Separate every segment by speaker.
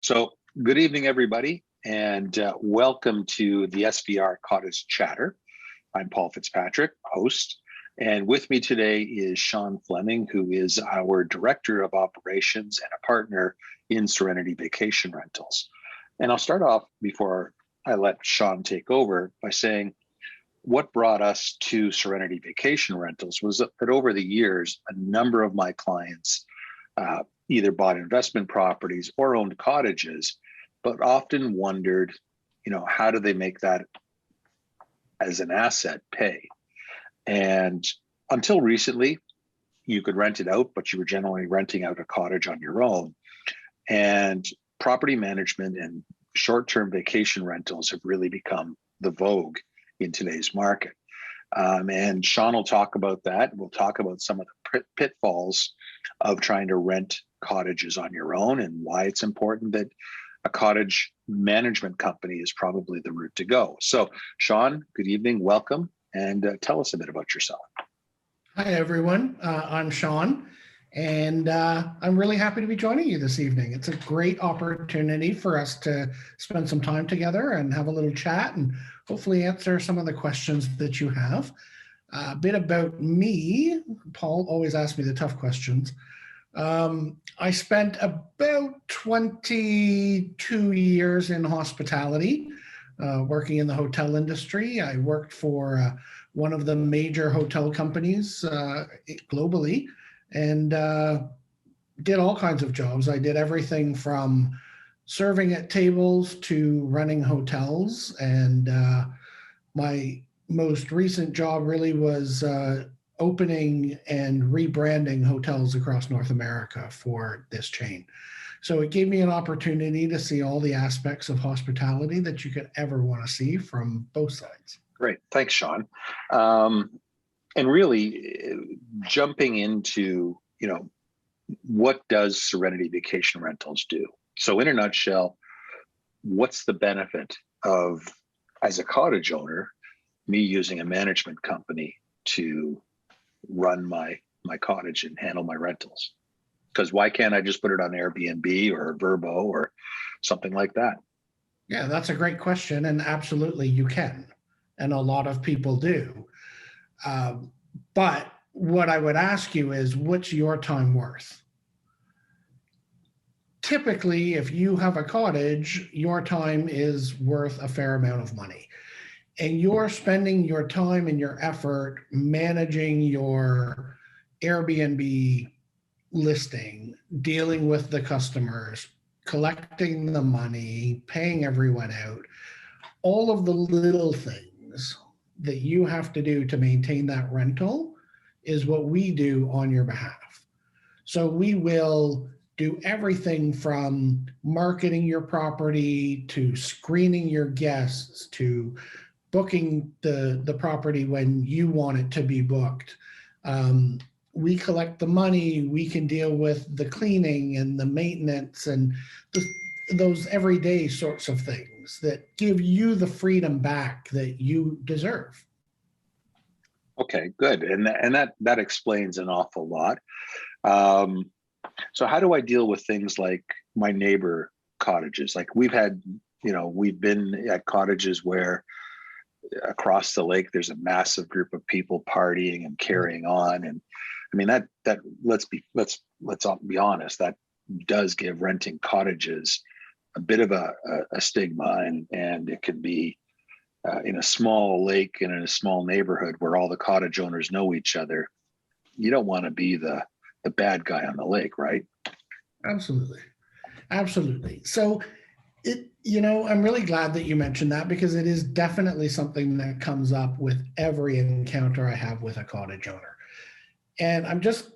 Speaker 1: So, good evening, everybody, and welcome to the SVR Cottage Chatter. I'm Paul Fitzpatrick, host, and with me today is Sean Fleming, who is our Director of Operations and a partner in Serenity Vacation Rentals. And I'll start off before I let Sean take over by saying what brought us to Serenity Vacation Rentals was that over the years, a number of my clients either bought investment properties or owned cottages, but often wondered, how do they make that as an asset pay? And until recently, you could rent it out, but you were generally renting out a cottage on your own. And property management and short-term vacation rentals have really become the vogue in today's market. And Sean will talk about that. We'll talk about some of the pitfalls of trying to rent cottages on your own and why it's important that a cottage management company is probably the route to go. So, Sean, good evening, welcome, and tell us a bit about yourself.
Speaker 2: Hi, everyone. I'm Sean, and I'm really happy to be joining you this evening. It's a great opportunity for us to spend some time together and have a little chat and hopefully answer some of the questions that you have. A bit about me. Paul always asks me the tough questions. I spent about 22 years in hospitality, working in the hotel industry. I worked for one of the major hotel companies globally and did all kinds of jobs. I did everything from serving at tables to running hotels. And my most recent job really was opening and rebranding hotels across North America for this chain. So it gave me an opportunity to see all the aspects of hospitality that you could ever want to see from both sides.
Speaker 1: Great. Thanks, Sean. And really jumping into, what does Serenity Vacation Rentals do? So in a nutshell, what's the benefit of, as a cottage owner, me using a management company to run my cottage and handle my rentals? Because why can't I just put it on Airbnb or Vrbo or something like that?
Speaker 2: Yeah, that's a great question. And absolutely you can. And a lot of people do. But what I would ask you is, what's your time worth? Typically, if you have a cottage, your time is worth a fair amount of money. And you're spending your time and your effort managing your Airbnb listing, dealing with the customers, collecting the money, paying everyone out, all of the little things that you have to do to maintain that rental is what we do on your behalf. So we will do everything from marketing your property to screening your guests to booking the property when you want it to be booked. We collect the money, we can deal with the cleaning and the maintenance and those everyday sorts of things that give you the freedom back that you deserve.
Speaker 1: Okay, good. And that explains an awful lot. So how do I deal with things like my neighbor cottages? Like we've been at cottages where across the lake there's a massive group of people partying and carrying on, and I mean that let's be honest, that does give renting cottages a bit of a stigma, and it can be in a small lake and in a small neighborhood where all the cottage owners know each other. You don't want to be the bad guy on the lake, right?
Speaker 2: Absolutely. So I'm really glad that you mentioned that, because it is definitely something that comes up with every encounter I have with a cottage owner. And I'm just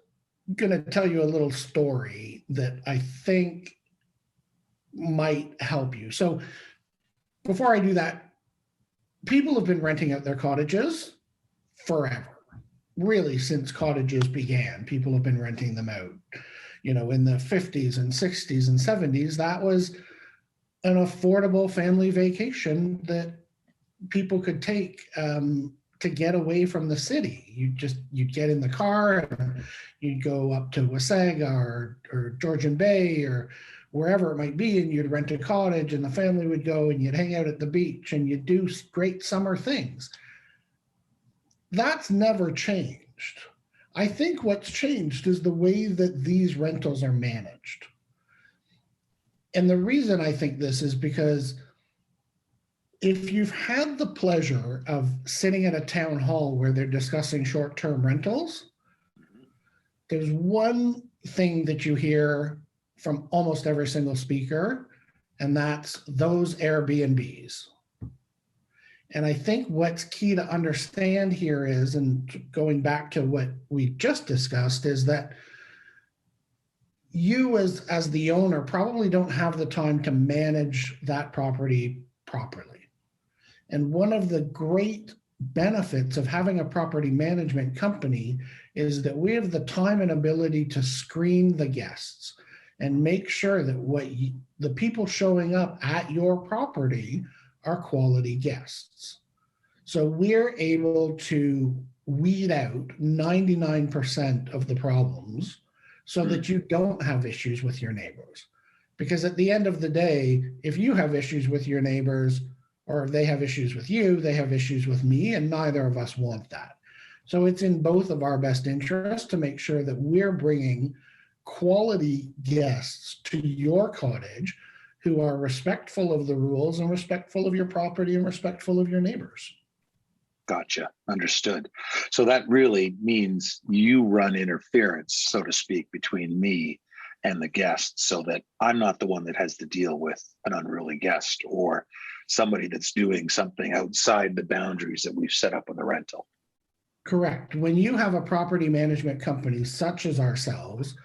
Speaker 2: going to tell you a little story that I think might help you. So before I do that, people have been renting out their cottages forever. Really, since cottages began, people have been renting them out. In the 50s and 60s and 70s, that was an affordable family vacation that people could take to get away from the city. You'd get in the car and you'd go up to Wasaga or Georgian Bay or wherever it might be, and you'd rent a cottage and the family would go and you'd hang out at the beach and you'd do great summer things. That's never changed. I think what's changed is the way that these rentals are managed. And the reason I think this is because if you've had the pleasure of sitting at a town hall where they're discussing short-term rentals, there's one thing that you hear from almost every single speaker, and that's those Airbnbs. And I think what's key to understand here is, and going back to what we just discussed, is that you as the owner probably don't have the time to manage that property properly. And one of the great benefits of having a property management company is that we have the time and ability to screen the guests and make sure that the people showing up at your property are quality guests. So we're able to weed out 99% of the problems so that you don't have issues with your neighbors. Because at the end of the day, if you have issues with your neighbors, or if they have issues with you, they have issues with me, and neither of us want that. So it's in both of our best interests to make sure that we're bringing quality guests to your cottage who are respectful of the rules and respectful of your property and respectful of your neighbors.
Speaker 1: Gotcha. Understood. So that really means you run interference, so to speak, between me and the guest, so that I'm not the one that has to deal with an unruly guest or somebody that's doing something outside the boundaries that we've set up on the rental.
Speaker 2: Correct. When you have a property management company such as ourselves,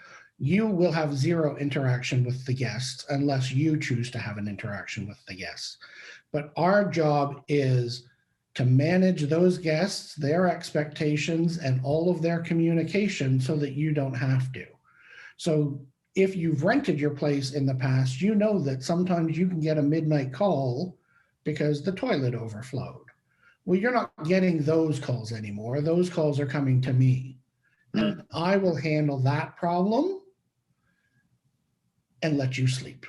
Speaker 2: you will have zero interaction with the guests unless you choose to have an interaction with the guests. But our job is to manage those guests, their expectations, and all of their communication so that you don't have to. So if you've rented your place in the past, you know that sometimes you can get a midnight call because the toilet overflowed. Well, you're not getting those calls anymore. Those calls are coming to me. And I will handle that problem and let you sleep.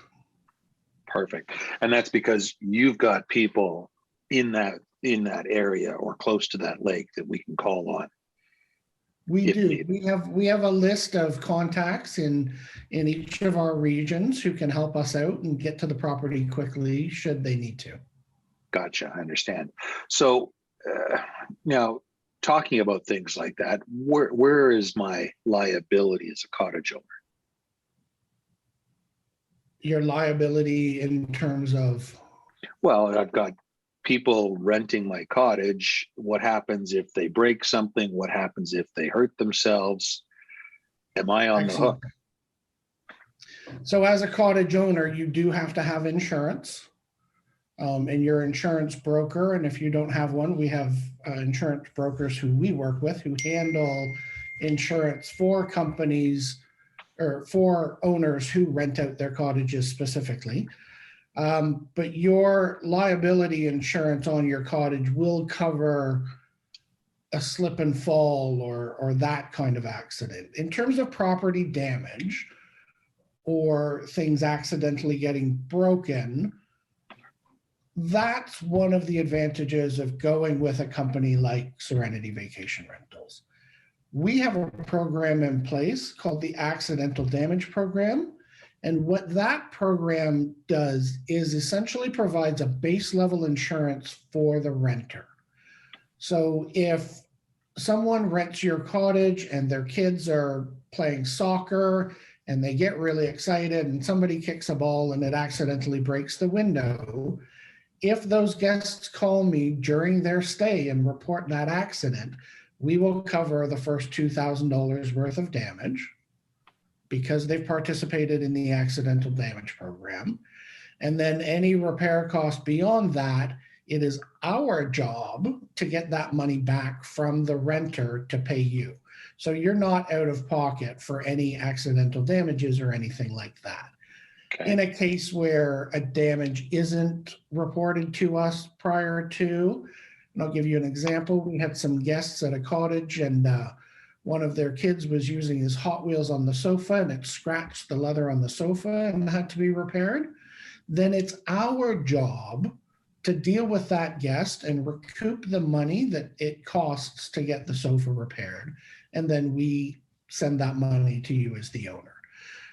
Speaker 1: Perfect. And that's because you've got people in that area or close to that lake that we can call on.
Speaker 2: We do. We have a list of contacts in each of our regions who can help us out and get to the property quickly should they need to.
Speaker 1: Gotcha. I understand. So now, talking about things like that, where is my liability as a cottage owner?
Speaker 2: Your liability in terms of?
Speaker 1: Well, I've got people renting my cottage. What happens if they break something? What happens if they hurt themselves? Am I on the hook?
Speaker 2: So as a cottage owner, you do have to have insurance. And your insurance broker, and if you don't have one, we have insurance brokers who we work with who handle insurance for companies or for owners who rent out their cottages specifically. But your liability insurance on your cottage will cover a slip and fall or that kind of accident. In terms of property damage or things accidentally getting broken, that's one of the advantages of going with a company like Serenity Vacation Rentals. We have a program in place called the Accidental Damage Program. And what that program does is essentially provides a base level insurance for the renter. So if someone rents your cottage and their kids are playing soccer and they get really excited and somebody kicks a ball and it accidentally breaks the window, if those guests call me during their stay and report that accident, we will cover the first $2,000 worth of damage because they've participated in the accidental damage program. And then any repair cost beyond that, it is our job to get that money back from the renter to pay you. So you're not out of pocket for any accidental damages or anything like that. Okay. In a case where a damage isn't reported to us prior to, and I'll give you an example. We had some guests at a cottage and one of their kids was using his Hot Wheels on the sofa and it scratched the leather on the sofa and had to be repaired, then it's our job to deal with that guest and recoup the money that it costs to get the sofa repaired. And then we send that money to you as the owner.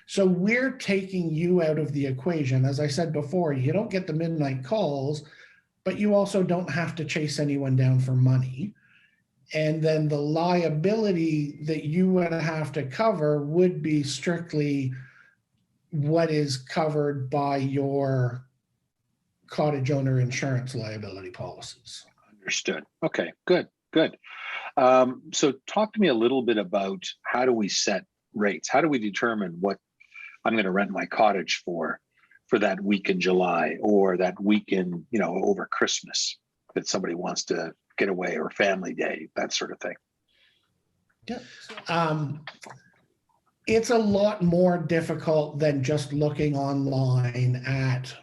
Speaker 2: So we're taking you out of the equation. As I said before, you don't get the midnight calls, but you also don't have to chase anyone down for money. And then the liability that you would have to cover would be strictly what is covered by your cottage owner insurance liability policies.
Speaker 1: Understood. Okay, good. So talk to me a little bit about how do we set rates? How do we determine what I'm going to rent my cottage for that week in July or that week in, over Christmas that somebody wants to get away, or family day, that sort of thing?
Speaker 2: Yeah. It's a lot more difficult than just looking online at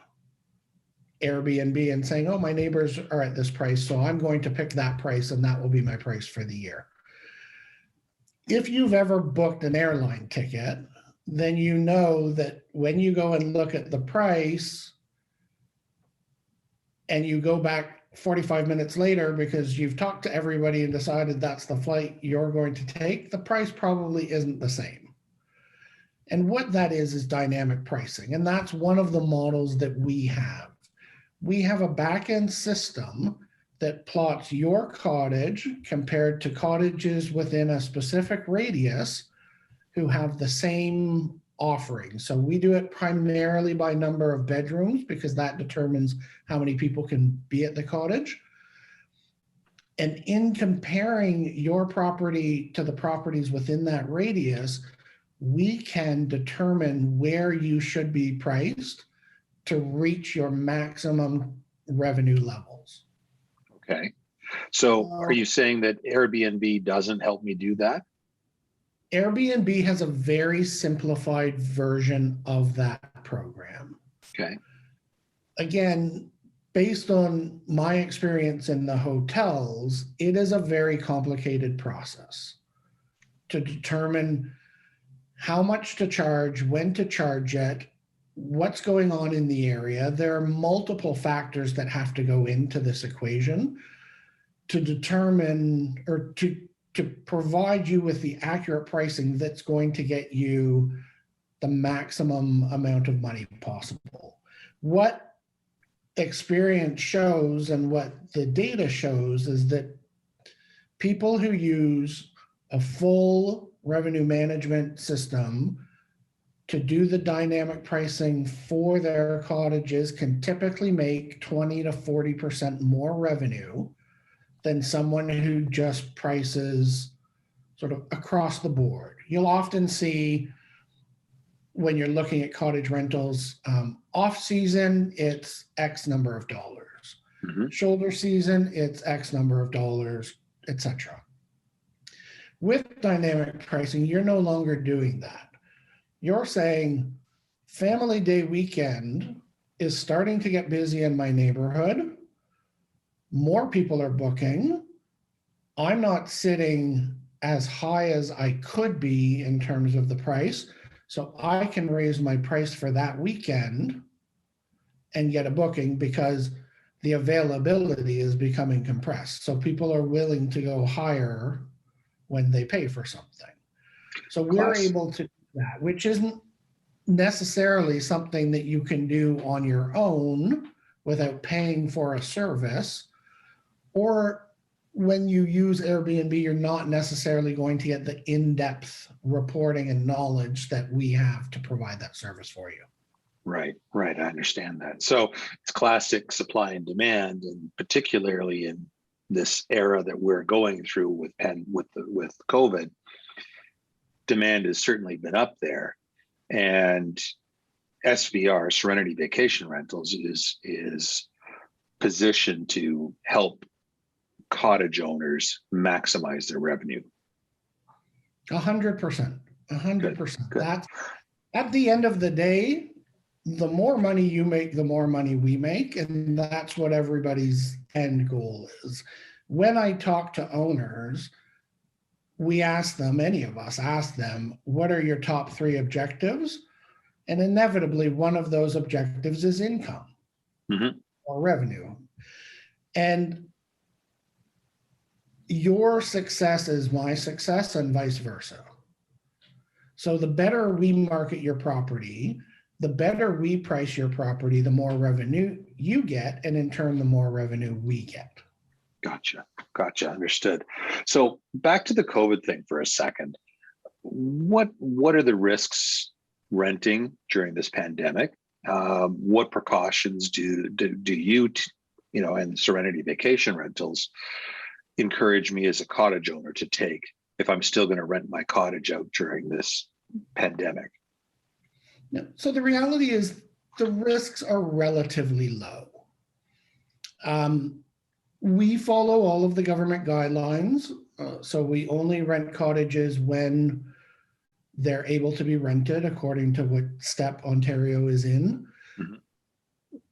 Speaker 2: Airbnb and saying, oh, my neighbors are at this price, so I'm going to pick that price and that will be my price for the year. If you've ever booked an airline ticket, then you know that when you go and look at the price and you go back 45 minutes later because you've talked to everybody and decided that's the flight you're going to take, the price probably isn't the same. And what that is dynamic pricing. And that's one of the models that we have. We have a back-end system that plots your cottage compared to cottages within a specific radius who have the same offering. So we do it primarily by number of bedrooms because that determines how many people can be at the cottage. And in comparing your property to the properties within that radius, we can determine where you should be priced to reach your maximum revenue levels.
Speaker 1: Okay. So are you saying that Airbnb doesn't help me do that?
Speaker 2: Airbnb has a very simplified version of that program.
Speaker 1: Okay.
Speaker 2: Again, based on my experience in the hotels, it is a very complicated process to determine how much to charge, when to charge it, what's going on in the area. There are multiple factors that have to go into this equation to determine or to provide you with the accurate pricing that's going to get you the maximum amount of money possible. What experience shows and what the data shows is that people who use a full revenue management system to do the dynamic pricing for their cottages can typically make 20 to 40% more revenue than someone who just prices sort of across the board. You'll often see when you're looking at cottage rentals, off season, it's X number of dollars.
Speaker 1: Mm-hmm.
Speaker 2: Shoulder season, it's X number of dollars, etc. With dynamic pricing, you're no longer doing that. You're saying family day weekend is starting to get busy in my neighborhood. More people are booking. I'm not sitting as high as I could be in terms of the price. So I can raise my price for that weekend and get a booking because the availability is becoming compressed. So people are willing to go higher when they pay for something. So we're able to do that, which isn't necessarily something that you can do on your own without paying for a service. Or when you use Airbnb, you're not necessarily going to get the in-depth reporting and knowledge that we have to provide that service for you.
Speaker 1: Right. I understand that. So it's classic supply and demand, and particularly in this era that we're going through with COVID, demand has certainly been up there, and SVR, Serenity Vacation Rentals, is positioned to help cottage owners maximize their revenue.
Speaker 2: 100%. That's at the end of the day, the more money you make, the more money we make, and that's what everybody's end goal is. When I talk to owners, we ask them, any of us ask them, what are your top three objectives? And inevitably, one of those objectives is income or revenue. And your success is my success and vice versa. So the better we market your property, the better we price your property, the more revenue you get, and in turn, the more revenue we get.
Speaker 1: Gotcha. Understood. So back to the COVID thing for a second. What are the risks renting during this pandemic? What precautions do you, and Serenity Vacation Rentals encourage me as a cottage owner to take if I'm still going to rent my cottage out during this pandemic?
Speaker 2: So the reality is the risks are relatively low. We follow all of the government guidelines. So we only rent cottages when they're able to be rented according to what step Ontario is in.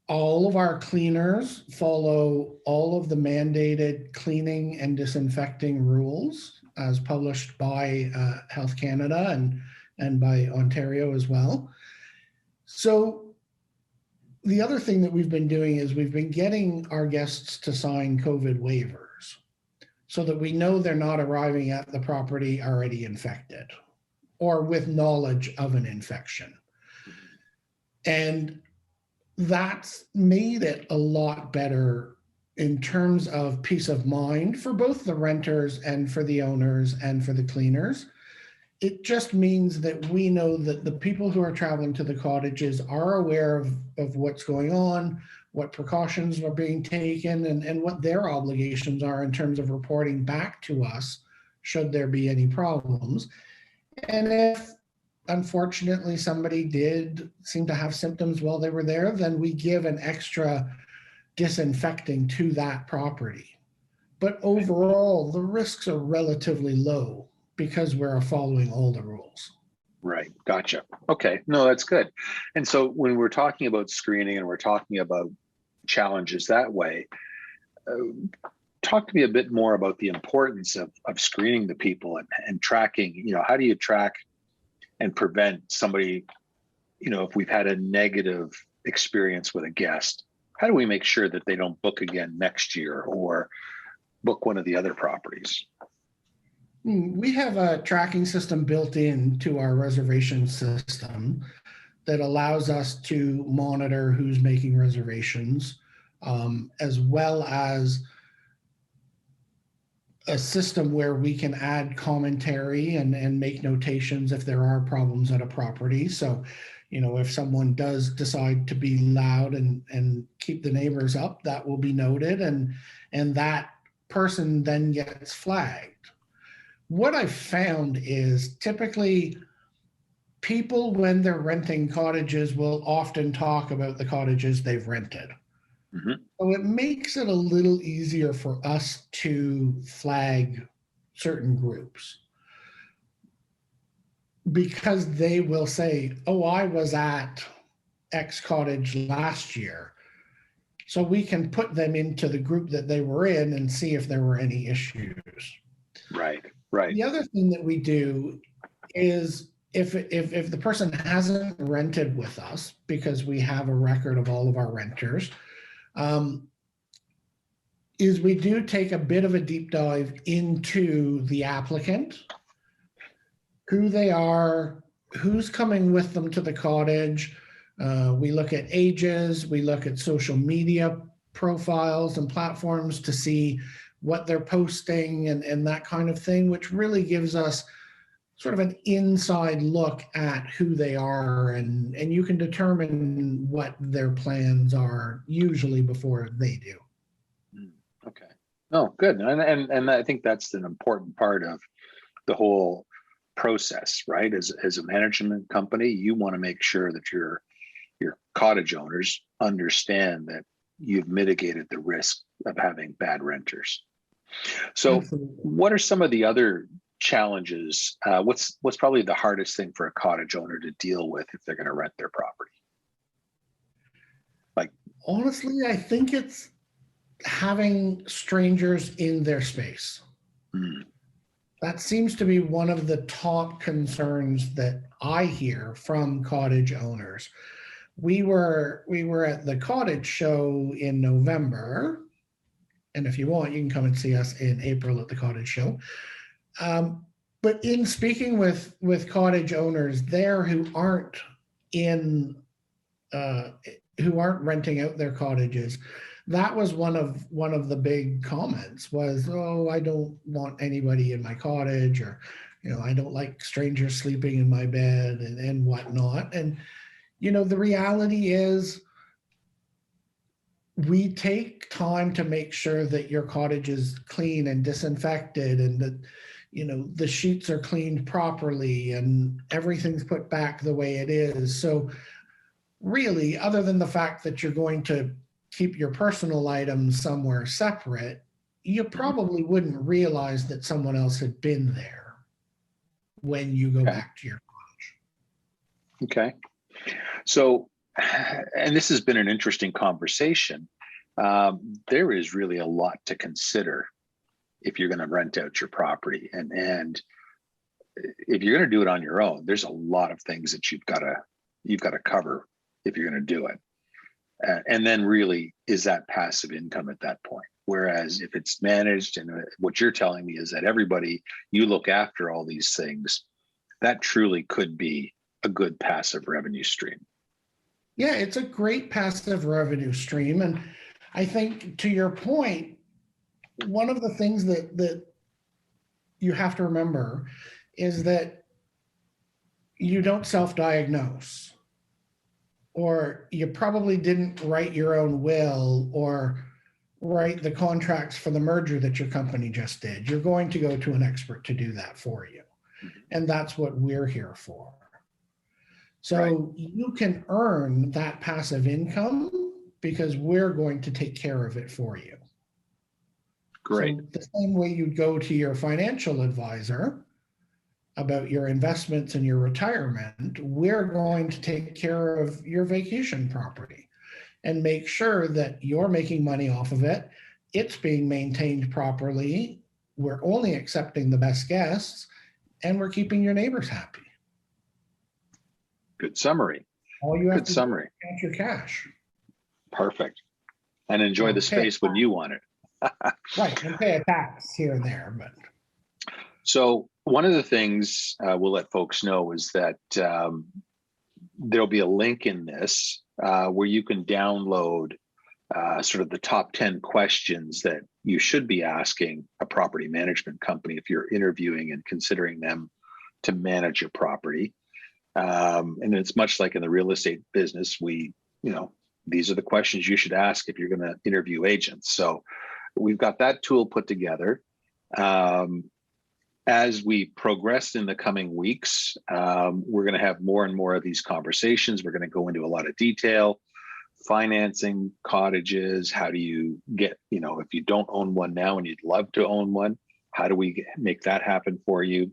Speaker 2: All of our cleaners follow all of the mandated cleaning and disinfecting rules as published by Health Canada and by Ontario as well. So the other thing that we've been doing is we've been getting our guests to sign COVID waivers so that we know they're not arriving at the property already infected or with knowledge of an infection. And that's made it a lot better in terms of peace of mind for both the renters and for the owners and for the cleaners. It just means that we know that the people who are traveling to the cottages are aware of what's going on, what precautions are being taken, and what their obligations are in terms of reporting back to us should there be any problems. And if unfortunately somebody did seem to have symptoms while they were there, then we give an extra disinfecting to that property. But overall, the risks are relatively low because we're following all the rules.
Speaker 1: Right. Gotcha. Okay. No, that's good. And so when we're talking about screening and we're talking about challenges that way, talk to me a bit more about the importance of screening the people and tracking, how do you track and prevent somebody, if we've had a negative experience with a guest, how do we make sure that they don't book again next year or book one of the other properties?
Speaker 2: We have a tracking system built into our reservation system that allows us to monitor who's making reservations, as well as a system where we can add commentary and make notations if there are problems at a property. So, if someone does decide to be loud and keep the neighbors up, that will be noted, and that person then gets flagged. What I've found is typically people, when they're renting cottages, will often talk about the cottages they've rented. So it makes it a little easier for us to flag certain groups because they will say, oh, I was at X cottage last year. So we can put them into the group that they were in and see if there were any issues.
Speaker 1: Right.
Speaker 2: The other thing that we do is if the person hasn't rented with us, because we have a record of all of our renters, is we do take a bit of a deep dive into the applicant, who they are, who's coming with them to the cottage. We look at ages, we look at social media profiles and platforms to see what they're posting and that kind of thing, which really gives us sort of an inside look at who they are, and you can determine what their plans are usually before they do.
Speaker 1: Okay. Oh, good. And I think that's an important part of the whole process, right? As a management company, you want to make sure that your cottage owners understand that you've mitigated the risk of having bad renters. So
Speaker 2: Absolutely.
Speaker 1: What are some of the other challenges? What's probably the hardest thing for a cottage owner to deal with if they're going to rent their property?
Speaker 2: Honestly, I think it's having strangers in their space. that seems to be one of the top concerns that I hear from cottage owners. We were at the Cottage show in November, and if you want, you can come and see us in April at the Cottage show. Um, but in speaking with cottage owners there in uh, who aren't renting out their cottages, that was one of the big comments was, oh, I don't want anybody in my cottage, or I don't like strangers sleeping in my bed and whatnot. And the reality is we take time to make sure that your cottage is clean and disinfected, and that the sheets are cleaned properly and everything's put back the way it is. So really, other than the fact that you're going to keep your personal items somewhere separate, you probably wouldn't realize that someone else had been there when you go back to your cottage.
Speaker 1: Okay. So, and this has been an interesting conversation. There is really a lot to consider if you're going to rent out your property, and if you're going to do it on your own, there's a lot of things that you've got to cover if you're going to do it. And then really, is that passive income at that point? Whereas if it's managed, and what you're telling me is that you look after all these things, that truly could be a good passive revenue stream.
Speaker 2: Yeah, it's a great passive revenue stream. And I think, to your point, one of the things that you have to remember is that you don't self-diagnose, or you probably didn't write your own will or write the contracts for the merger that your company just did. You're going to go to an expert to do that for you. And that's what we're here for. So you can earn that passive income because we're going to take care of it for you.
Speaker 1: Great.
Speaker 2: So the same way you'd go to your financial advisor about your investments and your retirement, we're going to take care of your vacation property and make sure that you're making money off of it. It's being maintained properly. We're only accepting the best guests, and we're keeping your neighbors happy.
Speaker 1: Good summary.
Speaker 2: All you have to do is count your cash.
Speaker 1: Perfect. And enjoy the space when you want it.
Speaker 2: Right, and pay a tax here and there. But
Speaker 1: so one of the things we'll let folks know is that there'll be a link in this where you can download sort of the top 10 questions that you should be asking a property management company if you're interviewing and considering them to manage your property. And it's much like in the real estate business, these are the questions you should ask if you're going to interview agents. So we've got that tool put together. As we progress in the coming weeks, we're going to have more and more of these conversations. We're going to go into a lot of detail, financing cottages. How do you get, if you don't own one now and you'd love to own one, how do we make that happen for you?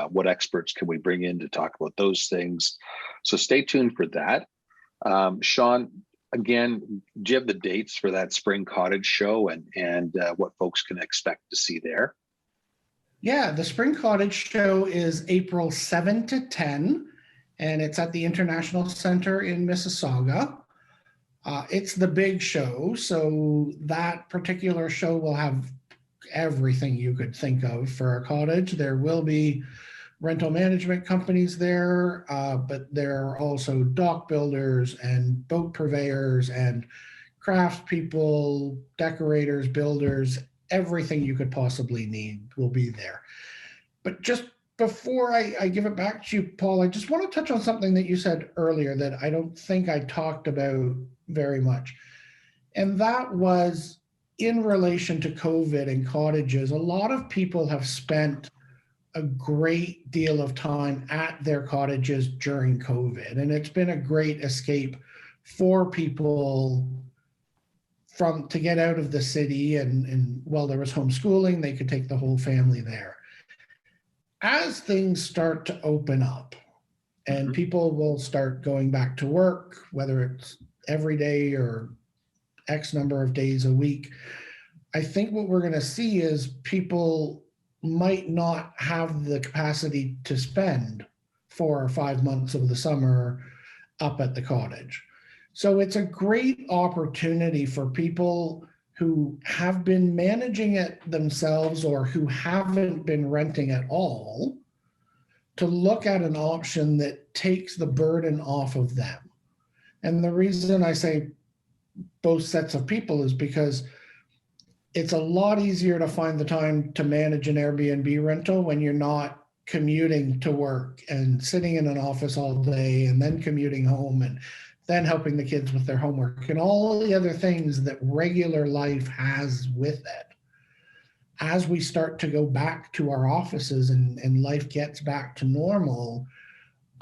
Speaker 1: What experts can we bring in to talk about those things? So stay tuned for that. Sean, again, do you have the dates for that spring cottage show and what folks can expect to see there?
Speaker 2: Yeah, the Spring Cottage show is April 7 to 10, and it's at the International Center in Mississauga. It's the big show, so that particular show will have everything you could think of for a cottage. There will be rental management companies there, but there are also dock builders and boat purveyors and craft people, decorators, builders. Everything you could possibly need will be there. But just before I give it back to you, Paul, I just want to touch on something that you said earlier that I don't think I talked about very much. And that was in relation to COVID and cottages. A lot of people have spent a great deal of time at their cottages during COVID. And it's been a great escape for people to get out of the city, and while there was homeschooling, they could take the whole family there. As things start to open up and people will start going back to work, whether it's every day or X number of days a week, I think what we're going to see is people might not have the capacity to spend 4 or 5 months of the summer up at the cottage. So it's a great opportunity for people who have been managing it themselves or who haven't been renting at all to look at an option that takes the burden off of them. And the reason I say both sets of people is because it's a lot easier to find the time to manage an Airbnb rental when you're not commuting to work and sitting in an office all day and then commuting home and then helping the kids with their homework and all the other things that regular life has with it. As we start to go back to our offices and life gets back to normal,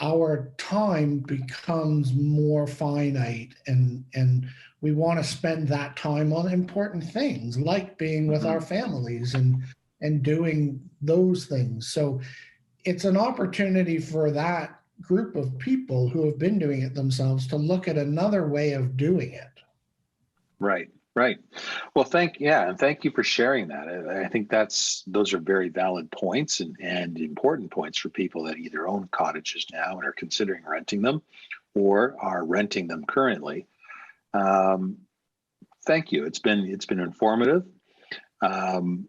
Speaker 2: our time becomes more finite, and we want to spend that time on important things like being with our families and doing those things. So it's an opportunity for that group of people who have been doing it themselves to look at another way of doing it.
Speaker 1: Right, right. Well, thank you for sharing that. I think those are very valid points and important points for people that either own cottages now and are considering renting them or are renting them currently. Thank you. It's been informative. I'm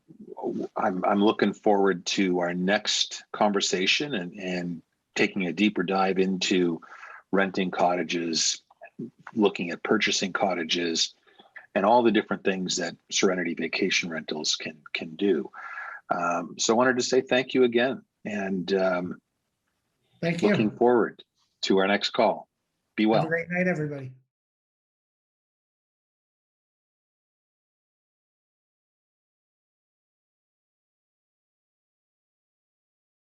Speaker 1: looking forward to our next conversation and taking a deeper dive into renting cottages, looking at purchasing cottages, and all the different things that Serenity Vacation Rentals can do. So I wanted to say thank you again, and
Speaker 2: thank you.
Speaker 1: Looking forward to our next call. Be well.
Speaker 2: Have a great night, everybody.